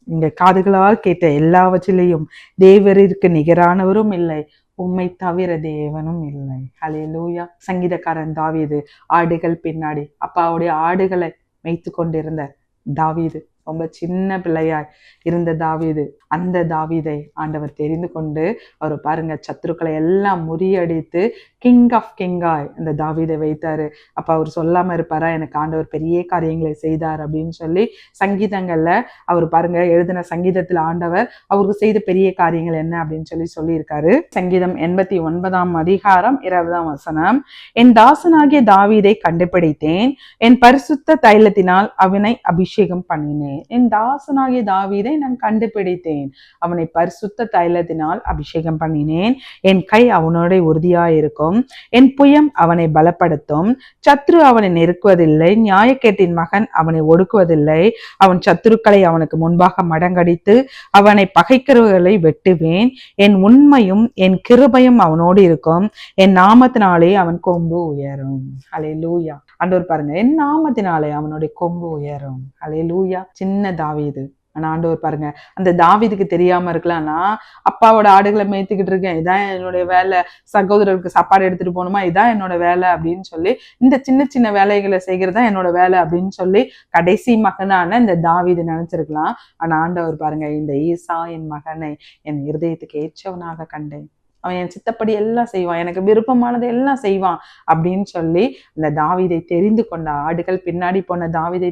இங்க காதுகளால் கேட்ட எல்லாவற்றிலையும் தேவரிற்கு நிகரானவரும் இல்லை, உம்மை தவிர தேவனும் இல்லை. ஹல்லேலூயா. சங்கீதக்காரன் தாவீது ஆடுகள் பின்னாடி அப்பாவுடைய ஆடுகளை மேய்த்து கொண்டிருந்த தாவீது, ரொம்ப சின்ன பிள்ளையாய் இருந்த தாவீது, அந்த தாவீதை ஆண்டவர் தெரிந்து கொண்டு அவர் பாருங்க சத்துருக்களை எல்லாம் முறியடித்து கிங் ஆஃப் கிங்காய் அந்த தாவீதை வைத்தாரு. அப்ப அவர் சொல்லாம இருப்பாரா, எனக்கு ஆண்டவர் பெரிய காரியங்களை செய்தார் அப்படின்னு சொல்லி. சங்கீதங்கள்ல அவர் பாருங்க எழுதின சங்கீதத்துல ஆண்டவர் அவருக்கு செய்த பெரிய காரியங்கள் என்ன அப்படின்னு சொல்லியிருக்காரு. சங்கீதம் 89ஆம் அதிகாரம் 20ஆம் வசனம், என் தாசனாகிய தாவீதை கண்டுபிடித்தேன், என் பரிசுத்த தைலத்தினால் அவனை அபிஷேகம் பண்ணினேன். என் தாசனாகிய தாவீதை நான் கண்டுபிடித்தேன், அவனை பரிசுத்த தைலத்தினால் அபிஷேகம் பண்ணினேன், என் கை அவனோட உறுதியாயிருக்கும், என் புயம் அவனை பலப்படுத்தும், சத்ரு அவனை நெருக்குவதில்லை, நியாயக்கேட்டின் மகன் அவனை ஒடுக்குவதில்லை, அவன் சத்துருக்களை அவனுக்கு முன்பாக மடங்கடித்து அவனை பகைக்கிறவர்களை வெட்டுவேன், என் உண்மையும் என் கிருபையும் அவனோடு இருக்கும், என் நாமத்தினாலே அவன் கொம்பு உயரும். ஹல்லேலூயா. ஆண்டவர் பாருங்க, என் நாமத்தினாலே அவனுடைய கொம்பு உயரும். ஹல்லேலூயா. சின்ன தாவீது, ஆனா ஆண்டவர் பாருங்க அந்த தாவீதுக்கு தெரியாம இருக்கலாம், நான் அப்பாவோட ஆடுகளை மேய்த்துக்கிட்டு இருக்கேன், இதான் என்னுடைய வேலை, சகோதரருக்கு சாப்பாடு எடுத்துட்டு போகணுமா, இதான் என்னோட வேலை அப்படின்னு சொல்லி, இந்த சின்ன சின்ன வேலைகளை செய்கிறதா என்னோட வேலை அப்படின்னு சொல்லி கடைசி மகனான இந்த தாவீது நினைச்சிருக்கலாம். ஆனா ஆண்டவர் பாருங்க, இந்த ஈசா என் மகனை என் இருதயத்துக்கு ஏற்றவனாக கண்டேன், அவன் என் சித்தப்படி எல்லாம் செய்வான், எனக்கு விருப்பமானதை எல்லாம் செய்வான் அப்படின்னு சொல்லி அந்த தாவீதை தெரிந்து கொண்ட, ஆடுகள் பின்னாடி போன தாவீதை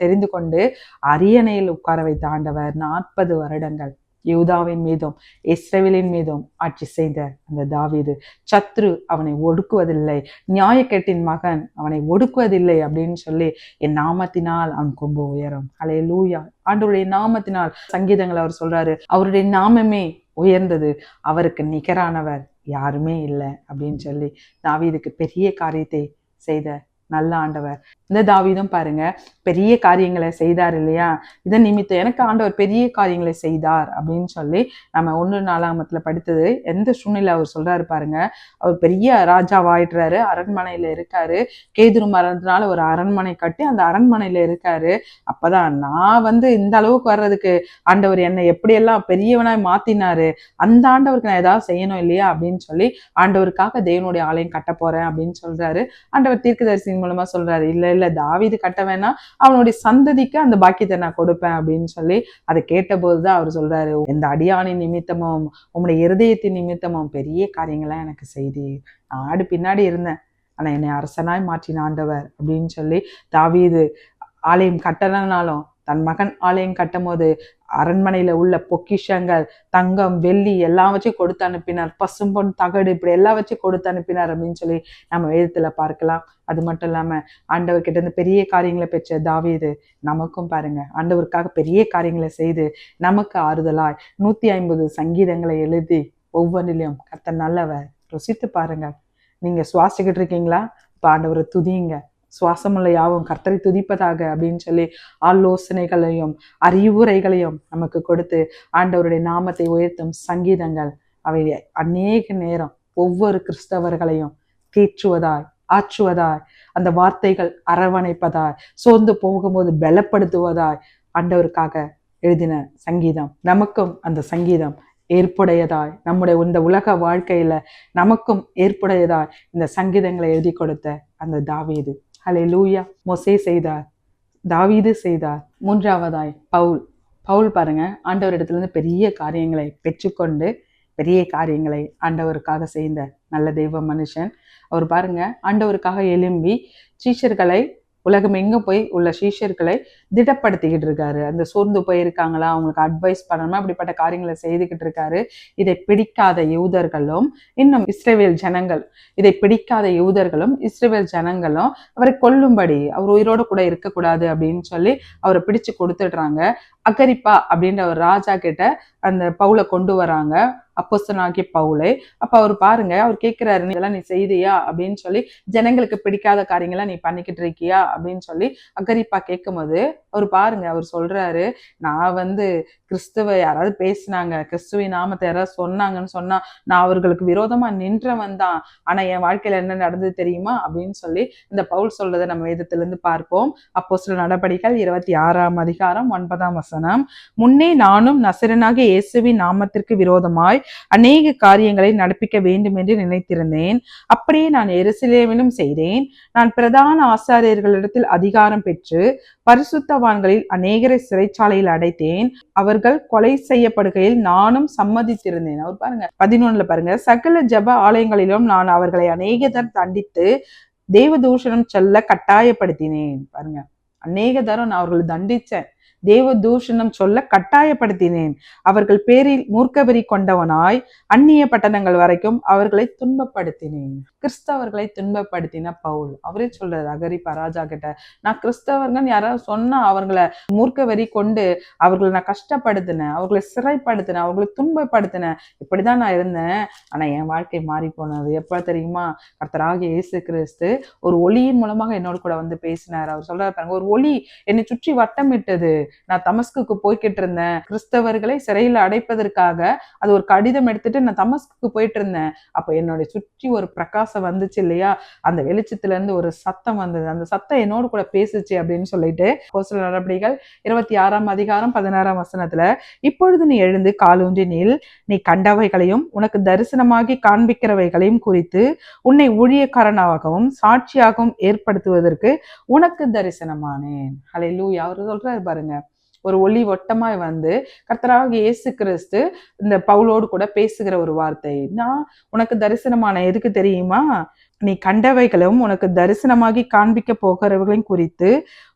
தெரிந்து கொண்டு அரியணையில் உட்கார வைத்த ஆண்டவர் 40 வருடங்கள் யூதாவின் மீதும் இஸ்ரவேலின் மீதும் ஆட்சி செய்த அந்த தாவீது, சத்ரு அவனை ஒடுக்குவதில்லை, நியாயக்கேட்டின் மகன் அவனை ஒடுக்குவதில்லை அப்படின்னு சொல்லி, என் நாமத்தினால் அவன் கொம்பு உயரும். ஹல்லேலூயா. ஆண்டவருடைய நாமத்தினால், சங்கீதங்கள் அவர் சொல்றாரு, அவருடைய நாமமே உயர்ந்தது, அவருக்கு நிகரானவர் யாருமே இல்லை அப்படின்னு சொல்லி தாவீதுக்கு பெரிய காரியத்தை செய்த நல்ல ஆண்டவர். இந்த தாவீதும் பாருங்க பெரிய காரியங்களை செய்தார் இல்லையா, இதன் நிமித்தம் எனக்கு ஆண்டவர் பெரிய காரியங்களை செய்தார் அப்படின்னு சொல்லி நம்ம 1 படித்தது. எந்த சூழ்நிலை அவர் சொல்றாரு பாருங்க, அவர் பெரிய ராஜாவாயிடுறாரு, அரண்மனையில இருக்காரு, கேதுரு மரத்தினால ஒரு அரண்மனை கட்டி அந்த அரண்மனையில இருக்காரு. அப்பதான் நான் இந்த அளவுக்கு வர்றதுக்கு ஆண்டவர் என்னை எப்படியெல்லாம் பெரியவனாய் மாத்தினாரு, அந்த ஆண்டவருக்கு நான் ஏதாவது செய்யணும் இல்லையா அப்படின்னு சொல்லி ஆண்டவருக்காக தேவனுடைய ஆலயம் கட்ட போறேன் அப்படின்னு சொல்றாரு. ஆண்டவர் தீர்க்கதரிசி மூலமா சொல்றாரு, இல்ல தாவீது கட்ட வேணாம், அவனுடைய சந்ததிக்கு அந்த பாக்கியத்தை நான் கொடுப்பேன் அப்படின்னு சொல்லி. அதை கேட்ட போதுதான் அவர் சொல்றாரு, இந்த அடியானின் நிமித்தமும் உங்களுடைய இருதயத்தின் நிமித்தமும் பெரிய காரியங்கள்லாம் எனக்கு செய்தி, நான் ஆடு பின்னாடி இருந்தேன், ஆனா என்னை அரசனாய் மாற்றின ஆண்டவர் அப்படின்னு சொல்லி. தாவீது ஆலயம் கட்டலனாலும் தன் மகன் ஆலயம் கட்டும் போது அரண்மனையில உள்ள பொக்கிஷங்கள், தங்கம், வெள்ளி எல்லாம் வச்சு கொடுத்து அனுப்பினார், பசும்பொன், தகடு, இப்படி எல்லாம் வச்சு கொடுத்து அனுப்பினார் அப்படின்னு சொல்லி நம்ம வேதத்துல பார்க்கலாம். அது மட்டும் இல்லாம ஆண்டவர் கிட்ட இருந்து பெரிய காரியங்களை பெற்ற தாவீது நமக்கும் பாருங்க ஆண்டவருக்காக பெரிய காரியங்களை செய்து நமக்கு ஆறுதலாய் 150 சங்கீதங்களை எழுதி ஒவ்வொன்றிலையும் கர்த்தர் நல்லவர், ருசித்து பாருங்க. நீங்க சுவாசிக்கிட்டு இருக்கீங்களா, இப்ப ஆண்டவரை துதியுங்க, சுவாசமுள்ள யாவும் கர்த்தரை துதிப்பதாக அப்படின்னு சொல்லி ஆலோசனைகளையும் அறிவுரைகளையும் நமக்கு கொடுத்து ஆண்டவருடைய நாமத்தை உயர்த்தும் சங்கீதங்கள் அவை அநேக நேரம் ஒவ்வொரு கிறிஸ்தவர்களையும் தேற்றுவதாய், ஆற்றுவதாய், அந்த வார்த்தைகள் அரவணைப்பதாய், சோர்ந்து போகும்போது பலப்படுத்துவதாய் ஆண்டவருக்காக எழுதின சங்கீதம். நமக்கும் அந்த சங்கீதம் ஏற்புடையதாய், நம்முடைய இந்த உலக வாழ்க்கையில நமக்கும் ஏற்புடையதாய் இந்த சங்கீதங்களை எழுதி கொடுத்த அந்த தாவீது. ஹல்லேலூயா. மோசே செய்தார், தாவீது செய்தார். 3வதாய் பவுல் பாருங்க ஆண்டவரிடத்துல இருந்து பெரிய காரியங்களை பெற்றுக்கொண்டு பெரிய காரியங்களை ஆண்டவருக்காக செய்த நல்ல தெய்வ மனுஷன். அவர் பாருங்க ஆண்டவருக்காக எழும்பி சீஷர்களை உலகம் எங்க போய் உள்ள சீஷர்களை திடப்படுத்திக்கிட்டு இருக்காரு. அந்த சோர்ந்து போயிருக்காங்களா, அவங்களுக்கு அட்வைஸ் பண்ணணுமா, அப்படிப்பட்ட காரியங்களை செய்துக்கிட்டு இருக்காரு. இதை பிடிக்காத யூதர்களும் இன்னும் இஸ்ரவேல் ஜனங்கள், இதை பிடிக்காத யூதர்களும் இஸ்ரவேல் ஜனங்களும் அவரை கொல்லும்படி, அவர் உயிரோட கூட இருக்கக்கூடாது அப்படின்னு சொல்லி அவரை பிடிச்சு கொடுத்துடுறாங்க. அகரிப்பா அப்படின்ற ஒரு ராஜா கிட்ட அந்த பவுலை கொண்டு வராங்க, அப்போஸ்தலனாகிய பவுலை. அப்ப அவர் பாருங்க, அவர் கேட்கிறாரு, இதெல்லாம் நீ செய்தியா அப்படின்னு சொல்லி, ஜனங்களுக்கு பிடிக்காத காரியங்களை நீ பண்ணிக்கிட்டு இருக்கியா அப்படின்னு சொல்லி அகரிப்பா கேட்கும் போது அவர் பாருங்க, அவர் சொல்றாரு, நான் கிறிஸ்துவ யாராவது பேசினாங்க, கிறிஸ்துவின் நாமத்தை யாராவது சொன்னாங்கன்னு சொன்னா நான் அவர்களுக்கு விரோதமா நின்றவன் தான். ஆனா என் வாழ்க்கையில என்ன நடந்தது தெரியுமா அப்படின்னு சொல்லி இந்த பவுல் சொல்றதை நம்ம வேதத்திலிருந்து பார்ப்போம். அப்போஸ்தலர் நடபடிகள் 26ஆம் அதிகாரம் 9ஆம் வசனம். முன்னே நானும் நசரனாகிய இயேசுவின் நாமத்திற்கு விரோதமாய் அநேக காரியங்களை நடப்பிக்க வேண்டும் என்று நினைத்திருந்தேன். அப்படியே நான் எருசலேமிலும் செய்தேன். நான் பிரதான ஆசாரியர்களிடத்தில் அதிகாரம் பெற்று பரிசுத்தவான்களில் அநேகரை சிறைச்சாலையில் அடைத்தேன். அவர்கள் கொலை செய்யப்படுகையில் நானும் சம்மதித்திருந்தேன். அவர் பாருங்க 11 பாருங்க, சகல ஜப ஆலயங்களிலும் நான் அவர்களை அநேகதர் தண்டித்து தேவதூஷணம் சொல்ல கட்டாயப்படுத்தினேன். பாருங்க, அநேக தரம் நான் அவர்களை தண்டிச்சேன், தேவ தூஷணம் சொல்ல கட்டாயப்படுத்தினேன். அவர்கள் பேரில் மூர்க்கவெறி கொண்டவனாய் அந்நிய பட்டணங்கள் வரைக்கும் அவர்களை துன்பப்படுத்தினேன். கிறிஸ்தவர்களை துன்பப்படுத்தின பவுல் அவரே சொல்றாரு அகரிப்பா ராஜா கிட்ட, நான் கிறிஸ்தவர்கள் யாராவது சொன்னா அவர்களை மூர்க்கவெறி கொண்டு அவர்களை நான் கஷ்டப்படுத்தினேன், அவர்களை சிறைப்படுத்தினேன், அவர்களை துன்பப்படுத்தினேன். இப்படிதான் நான் இருந்தேன். ஆனா என் வாழ்க்கை மாறி போனது எப்ப தெரியுமா? கர்த்தராகிய இயேசு கிறிஸ்து ஒரு ஒளியின் மூலமாக என்னோட கூட பேசினார். அவர் சொல்றாரு பாருங்க, ஒரு ஒளி என்னை சுற்றி வட்டமிட்டது. நான் தமஸ்குக்கு போய்கிட்டு இருந்தேன், கிறிஸ்தவர்களை சிறையில் அடைப்பதற்காக அது ஒரு கடிதம் எடுத்துட்டு நான் தமஸ்குக்கு போயிட்டு இருந்தேன். அப்ப என்னோட சுற்றி ஒரு பிரகாசம் வந்துச்சு இல்லையா, அந்த வெளிச்சத்துல இருந்து ஒரு சத்தம் வந்தது, அந்த சத்தம் என்னோடு கூட பேசுச்சு அப்படின்னு சொல்லிட்டு அப்போஸ்தலர் நடபடிகள் 26ஆம் அதிகாரம் 16ஆம் வசனத்துல, இப்பொழுது நீ எழுந்து காலூன்றி நில், நீ கண்டவைகளையும் உனக்கு தரிசனமாகி காண்பிக்கிறவைகளையும் குறித்து உன்னை ஊழியக்காரனாகவும் சாட்சியாகவும் ஏற்படுத்துவதற்கு உனக்கு தரிசனமானேன். ஹல்லேலூயா. அவர் சொல்றாரு பாருங்க, ஒரு ஒளி வட்டமாய் கர்த்தராகிய இயேசு கிறிஸ்து இந்த பவுலோடு கூட பேசுகிற ஒரு வார்த்தை, நான் உனக்கு தரிசனமான எதுக்கு தெரியுமா? நீ கண்டவைகளும் உனக்கு தரிசனமாகி காண்பிக்க போகிறவர்களையும் குறித்து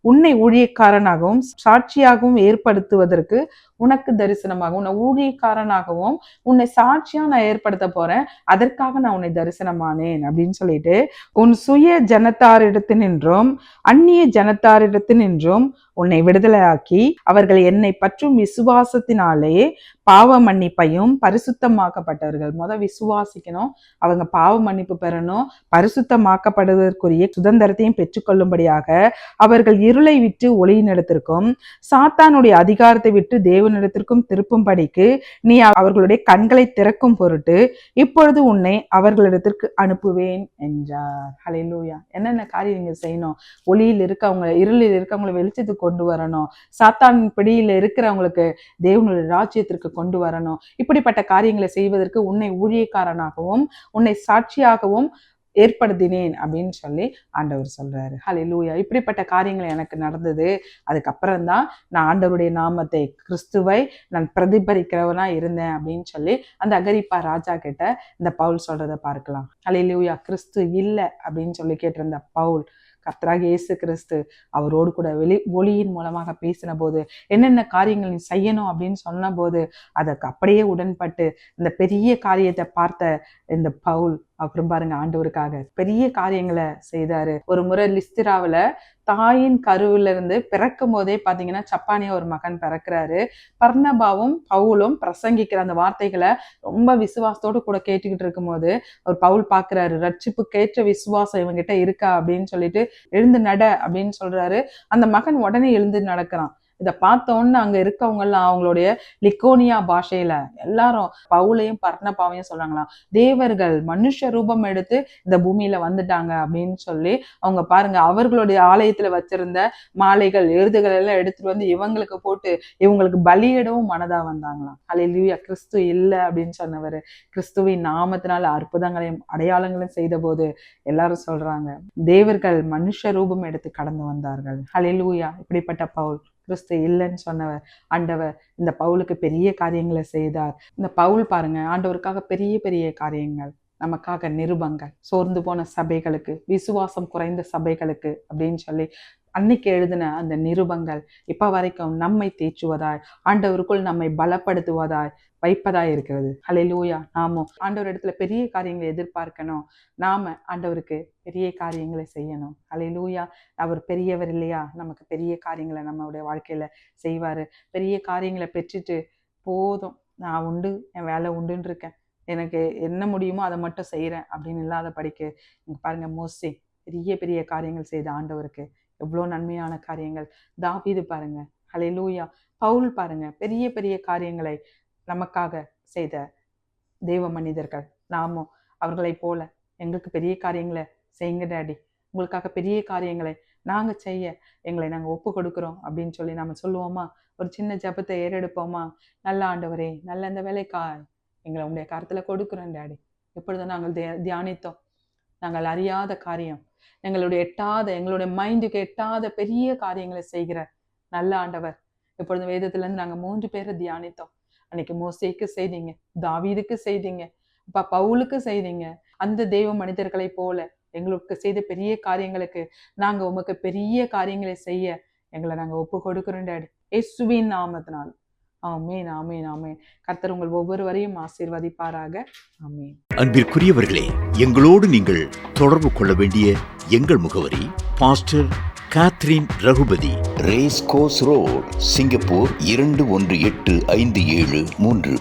உன்னை ஊழியக்காரனாகவும் சாட்சியாகவும் ஏற்படுத்துவதற்கு உனக்கு தரிசனமாகவும், உன்னை ஊழியக்காரனாகவும் உன்னை சாட்சியா நான் ஏற்படுத்த போறேன், அதற்காக நான் உன்னை தரிசனமானேன் அப்படின்னு சொல்லிட்டு, உன் சுய ஜனத்தாரிடத்தினின்றும் அந்நிய ஜனத்தாரிடத்தினின்றும் உன்னை விடுதலையாக்கி அவர்கள் என்னை பற்றும் விசுவாசத்தினாலே பாவ மன்னிப்பையும் பரிசுத்தமாக்கப்பட்டவர்கள், விசுவாசிக்கணும், அவங்க பாவ மன்னிப்பு பெறணும், பரிசுத்தமாக்கப்படுவதற்குரிய சுதந்திரத்தையும் பெற்றுக்கொள்ளும்படியாக அவர்கள் இருளை விட்டு ஒளியினிடத்திற்கும் சாத்தானுடைய அதிகாரத்தை விட்டு தேவனிடத்திற்கும் திருப்பும்படிக்கு நீ அவர்களுடைய கண்களை திறக்கும் பொருட்டு இப்பொழுது உன்னை அவர்களிடத்திற்கு அனுப்புவேன் என்றார். ஹல்லேலூயா. என்னென்ன காரியம் நீங்க செய்யணும்? ஒளியில் இருக்கவங்க, இருளில் இருக்கவங்களை வெளிச்சத்துக்கு கொண்டு வரணும், சாத்தான் பிடியில் இருக்கிறவங்களுக்கு தேவனுடைய ராஜ்யத்திற்கு கொண்டு வரணும். இப்படிப்பட்ட காரியங்களை செய்வதற்கு உன்னை ஊழியக்காரனாகவும் உன்னை சாட்சியாகவும் ஏற்படுத்தினேன் அப்படின்னு சொல்லி ஆண்டவர் சொல்றாரு. ஹல்லேலூயா. இப்படிப்பட்ட காரியங்கள் எனக்கு நடந்தது. அதுக்கப்புறம் தான் நான் ஆண்டவருடைய நாமத்தை, கிறிஸ்துவை நான் பிரதிபலிக்கிறவனா இருந்தேன் அப்படின்னு சொல்லி அந்த அகரிப்பா ராஜா கிட்ட இந்த பவுல் சொல்றதை பார்க்கலாம். ஹல்லேலூயா. கிறிஸ்து இல்லை அப்படின்னு சொல்லி கேட்டிருந்த பவுல், கர்த்தராகிய இயேசு கிறிஸ்து அவரோடு கூட ஒளியின் மூலமாக பேசின போது, என்னென்ன காரியங்கள் நீ செய்யணும் அப்படின்னு சொன்ன போது அதற்கு அப்படியே உடன்பட்டு இந்த பெரிய காரியத்தை பார்த்த இந்த பவுல் அப்புறம் பாருங்க, ஆண்டவருக்காக பெரிய காரியங்களை செய்தாரு. ஒரு முறை லிஸ்திராவுல தாயின் கருவில இருந்து பிறக்கும் போதே பாத்தீங்கன்னா சப்பானியா ஒரு மகன் பிறக்கிறாரு. பர்னபாவும் பவுலும் பிரசங்கிக்கிற அந்த வார்த்தைகளை ரொம்ப விசுவாசத்தோடு கூட கேட்டுக்கிட்டு இருக்கும் போது அவர் பவுல் பாக்குறாரு, ரட்சிப்புக்கேற்ற விசுவாசம் இவங்கிட்ட இருக்கா அப்படின்னு சொல்லிட்டு, எழுந்து நட அப்படின்னு சொல்றாரு. அந்த மகன் உடனே எழுந்து நடக்கிறான். இதை பார்த்தோன்னு அங்க இருக்கவங்க எல்லாம் அவங்களுடைய லிக்கோனியா பாஷையில எல்லாரும் பவுலையும் பர்னபாவையும் சொல்றாங்களாம், தேவர்கள் மனுஷ ரூபம் எடுத்து இந்த பூமியில வந்துட்டாங்க அப்படின்னு சொல்லி அவங்க பாருங்க அவர்களுடைய ஆலயத்துல வச்சிருந்த மாலைகள், எருதுகள் எல்லாம் எடுத்துட்டு இவங்களுக்கு போட்டு இவங்களுக்கு பலியிடவும் மனதா வந்தாங்களாம். ஹல்லேலூயா. கிறிஸ்து இல்லை அப்படின்னு சொன்னவர் கிறிஸ்துவின் நாமத்தினால அற்புதங்களையும் அடையாளங்களையும் செய்த போது எல்லாரும் சொல்றாங்க, தேவர்கள் மனுஷ ரூபம் எடுத்து கடந்து வந்தார்கள். ஹல்லேலூயா. இப்படிப்பட்ட பவுல், கிறிஸ்து இல்லைன்னு சொன்னவர் ஆண்டவர் இந்த பவுலுக்கு பெரிய காரியங்களை செய்தார். இந்த பவுல் பாருங்க, ஆண்டவருக்காக பெரிய பெரிய காரியங்கள் நமக்காக நிருபங்கள், சோர்ந்து போன சபைகளுக்கு, விசுவாசம் குறைந்த சபைகளுக்கு அப்படின்னு சொல்லி அன்னைக்கு எழுதின அந்த நிருபங்கள் இப்ப வரைக்கும் நம்மை தேற்றுவதாய், ஆண்டவருக்குள் நம்மை பலப்படுத்துவதாய் வைப்பதாய் இருக்கிறது. ஹல்லேலூயா. நாமும் ஆண்டவர் இடத்துல பெரிய காரியங்களை எதிர்பார்க்கணும். நாம ஆண்டவருக்கு பெரிய காரியங்களை செய்யணும். ஹல்லேலூயா. அவர் பெரியவர் இல்லையா? நமக்கு பெரிய காரியங்களை நம்மளுடைய வாழ்க்கையில செய்வாரு. பெரிய காரியங்களை பெற்றுட்டு போதும், நான் உண்டு, என் வேலை உண்டுன்னு இருக்கேன், எனக்கு என்ன முடியுமோ அதை மட்டும் செய்கிறேன் அப்படின்னு இல்லாத படிக்க பாருங்க, மோசே பெரிய பெரிய காரியங்கள் செய்த ஆண்டவருக்கு எவ்வளோ நன்மையான காரியங்கள். தாவீது பாருங்க, ஹல்லேலூயா. பவுல் பாருங்க, பெரிய பெரிய காரியங்களை நமக்காக செய்த தெய்வ மனிதர்கள். நாமும் அவர்களை போல எங்களுக்கு பெரிய காரியங்களை செய்யுங்க டாடி, உங்களுக்காக பெரிய காரியங்களை நாங்கள் செய்ய எங்களை நாங்கள் ஒப்பு கொடுக்குறோம் அப்படின்னு சொல்லி நம்ம சொல்லுவோமா? ஒரு சின்ன ஜபத்தை ஏறெடுப்போமா? நல்ல ஆண்டவரே, நல்ல இந்த வேலைக்காய் எங்களை உங்களுடைய கருத்தில் கொடுக்குறோம் டாடி. எப்பொழுதும் நாங்கள் தியானித்தோம், நாங்கள் அறியாத காரியம், எங்களுடைய எட்டாத, எங்களுடைய மைண்டுக்கு எட்டாத பெரிய காரியங்களை செய்கிற நல்ல ஆண்டவர். எப்பொழுதும் வேதத்திலேருந்து நாங்கள் 3 பேரை தியானித்தோம். அன்னைக்கு மோசேக்கு செய்தீங்க, தாவீதுக்கு செய்தீங்க, அப்பா பவுலுக்கு செய்தீங்க. அந்த தெய்வ மனிதர்களை போல எங்களுக்கு செய்த பெரிய காரியங்களுக்கு நாங்கள் உமக்கு பெரிய காரியங்களை செய்ய எங்களை நாங்கள் ஒப்பு கொடுக்குறோம் டாடி, இயேசுவின் நாமத்தினால். ஆமென், ஆமென், ஆமென். கர்த்தர் உங்கள் ஒவ்வொருவரையும் ஆசீர்வதிப்பாராக. ஆமென். அன்பிற்குரியவர்களே, எங்களோடு நீங்கள் தொடர்பு கொள்ள வேண்டிய எங்கள் முகவரி: pastor Catherine Raghupathi, race course road, Singapore 218573.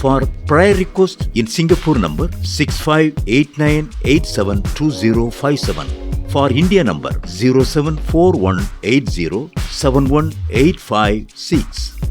For prayer request in Singapore number 6589872057. For India number 074180718556.